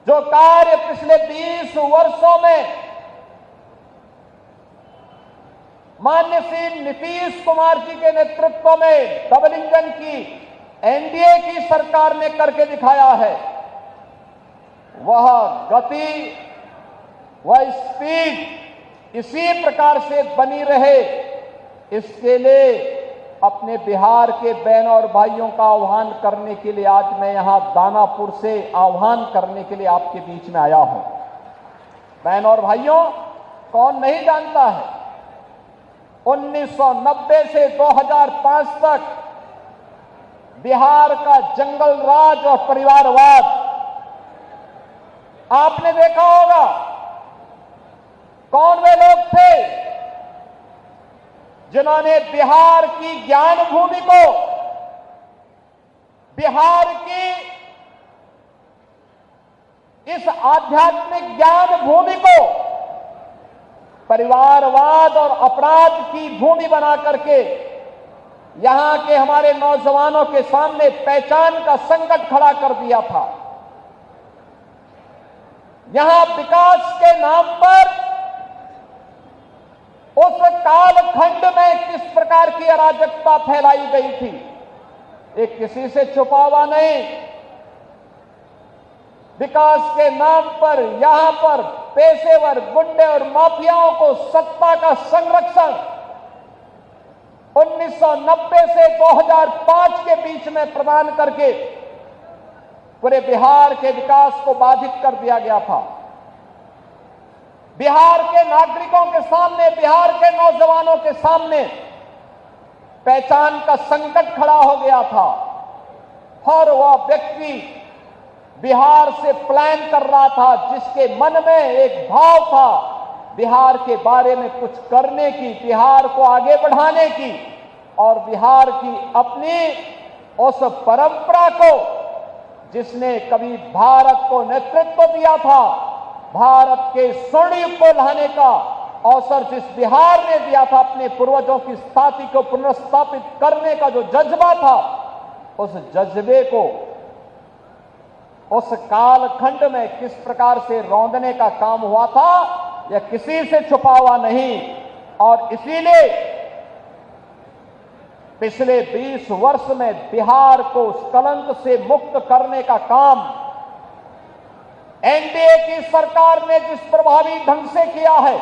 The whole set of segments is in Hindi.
जो कार्य पिछले 20 वर्षों में माननीय श्री नीतीश कुमार जी के नेतृत्व में डबल इंजन की एनडीए की सरकार ने करके दिखाया है, वह गति, वह स्पीड इसी प्रकार से बनी रहे, इसके लिए अपने बिहार के बहनों और भाइयों का आह्वान करने के लिए आज मैं यहां दानापुर से आह्वान करने के लिए आपके बीच में आया हूं। बहनों और भाइयों, कौन नहीं जानता है 1990 से 2005 तक बिहार का जंगल राज और परिवारवाद आपने देखा होगा। कौन वे लोग थे जिन्होंने बिहार की ज्ञान भूमि को, बिहार की इस आध्यात्मिक ज्ञान भूमि को परिवारवाद और अपराध की भूमि बना करके यहां के हमारे नौजवानों के सामने पहचान का संकट खड़ा कर दिया था। यहां विकास के नाम पर उस कालखंड में किस प्रकार की अराजकता फैलाई गई थी, एक किसी से छुपा हुआ नहीं। विकास के नाम पर यहां पर पेशेवर गुंडे और माफियाओं को सत्ता का संरक्षण 1990 से 2005 के बीच में प्रदान करके पूरे बिहार के विकास को बाधित कर दिया गया था। बिहार के नागरिकों के सामने, बिहार के नौजवानों के सामने पहचान का संकट खड़ा हो गया था। हर वह व्यक्ति बिहार से प्लान कर रहा था जिसके मन में एक भाव था बिहार के बारे में कुछ करने की, बिहार को आगे बढ़ाने की और बिहार की अपनी उस परंपरा को जिसने कभी भारत को नेतृत्व दिया था, भारत के स्वर्ण युग को लाने का अवसर जिस बिहार ने दिया था, अपने पूर्वजों की स्थापना को पुनर्स्थापित करने का जो जज्बा था, उस जज्बे को उस कालखंड में किस प्रकार से रौंदने का काम हुआ था, यह किसी से छुपा हुआ नहीं। और इसीलिए पिछले 20 वर्ष में बिहार को उस कलंक से मुक्त करने का काम एनडीए की सरकार ने जिस प्रभावी ढंग से किया है,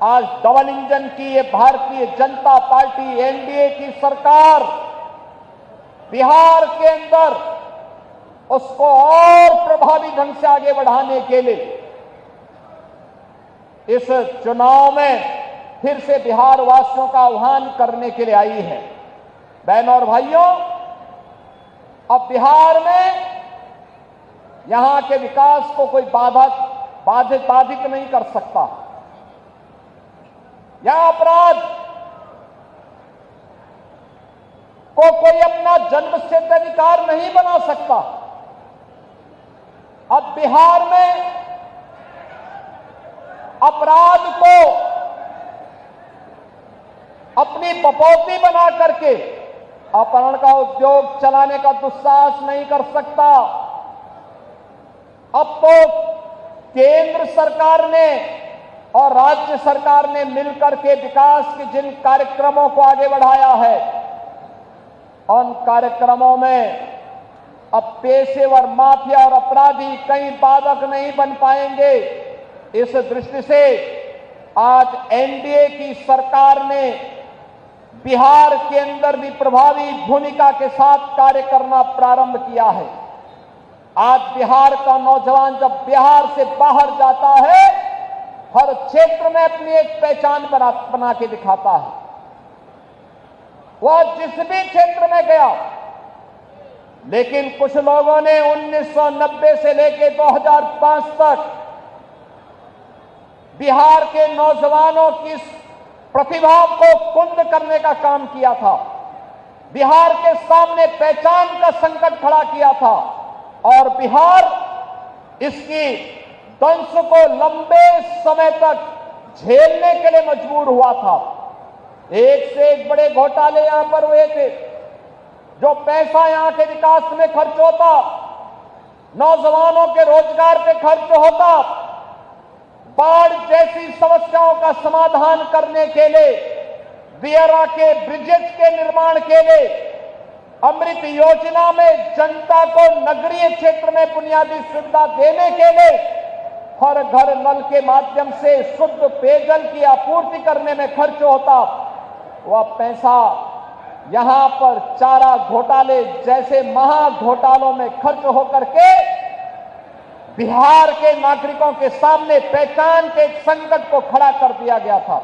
आज डबल इंजन की ये भारतीय जनता पार्टी एनडीए की सरकार बिहार के अंदर उसको और प्रभावी ढंग से आगे बढ़ाने के लिए इस चुनाव में फिर से बिहार वासियों का आह्वान करने के लिए आई है। बहनों और भाइयों, अब बिहार में यहां के विकास को कोई बाधित नहीं कर सकता। यह अपराध को कोई अपना जन्मसिद्ध अधिकार नहीं बना सकता। अब बिहार में अपराध को अपनी बपौती बना करके अपहरण का उद्योग चलाने का दुस्साहस नहीं कर सकता। अब तो केंद्र सरकार ने और राज्य सरकार ने मिलकर के विकास के जिन कार्यक्रमों को आगे बढ़ाया है, उन कार्यक्रमों में अब पेशेवर माफिया और अपराधी कहीं बाधक नहीं बन पाएंगे। इस दृष्टि से आज एनडीए की सरकार ने बिहार के अंदर भी प्रभावी भूमिका के साथ कार्य करना प्रारंभ किया है। आज बिहार का नौजवान जब बिहार से बाहर जाता है, हर क्षेत्र में अपनी एक पहचान बना के दिखाता है। वह जिस भी क्षेत्र में गया, लेकिन कुछ लोगों ने 1990 से लेकर 2005 तक बिहार के नौजवानों की प्रतिभा को कुंद करने का काम किया था। बिहार के सामने पहचान का संकट खड़ा किया था और बिहार इसकी दंश को लंबे समय तक झेलने के लिए मजबूर हुआ था। एक से एक बड़े घोटाले यहां पर हुए थे। जो पैसा यहां के विकास में खर्च होता, नौजवानों के रोजगार पे खर्च होता, बाढ़ जैसी समस्याओं का समाधान करने के लिए, दियारा के ब्रिजेस के निर्माण के लिए, अमृत योजना में जनता को नगरीय क्षेत्र में बुनियादी सुविधा देने के लिए, हर घर नल के माध्यम से शुद्ध पेयजल की आपूर्ति करने में खर्च होता, वह पैसा यहां पर चारा घोटाले जैसे महा घोटालों में खर्च होकर के बिहार के नागरिकों के सामने पहचान के संकट को खड़ा कर दिया गया था।